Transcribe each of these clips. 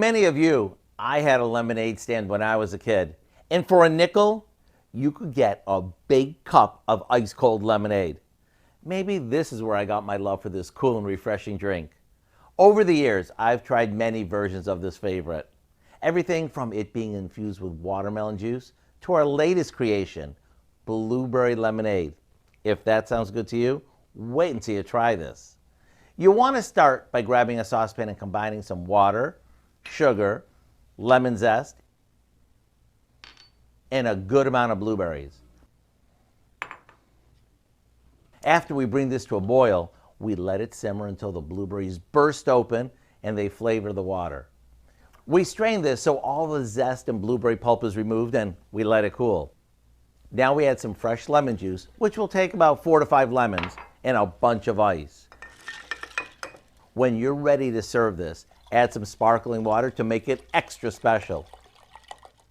Many of you, I had a lemonade stand when I was a kid. And for a nickel, you could get a big cup of ice cold lemonade. Maybe this is where I got my love for this cool and refreshing drink. Over the years, I've tried many versions of this favorite. Everything from it being infused with watermelon juice to our latest creation, blueberry lemonade. If that sounds good to you, wait until you try this. You want to start by grabbing a saucepan and combining some water, sugar, lemon zest, and a good amount of blueberries. After we bring this to a boil, we let it simmer until the blueberries burst open and they flavor the water. We strain this so all the zest and blueberry pulp is removed and we let it cool. Now we add some fresh lemon juice, which will take about 4 to 5 lemons, and a bunch of ice. When you're ready to serve this, add some sparkling water to make it extra special.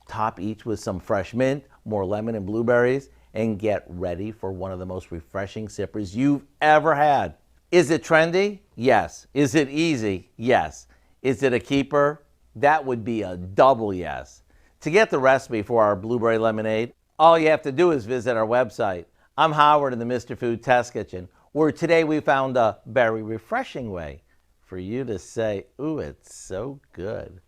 Top each with some fresh mint, more lemon and blueberries, and get ready for one of the most refreshing sippers you've ever had. Is it trendy? Yes. Is it easy? Yes. Is it a keeper? That would be a double yes. To get the recipe for our blueberry lemonade, all you have to do is visit our website. I'm Howard in the Mr. Food Test Kitchen, where today we found a very refreshing way for you to say, ooh, it's so good.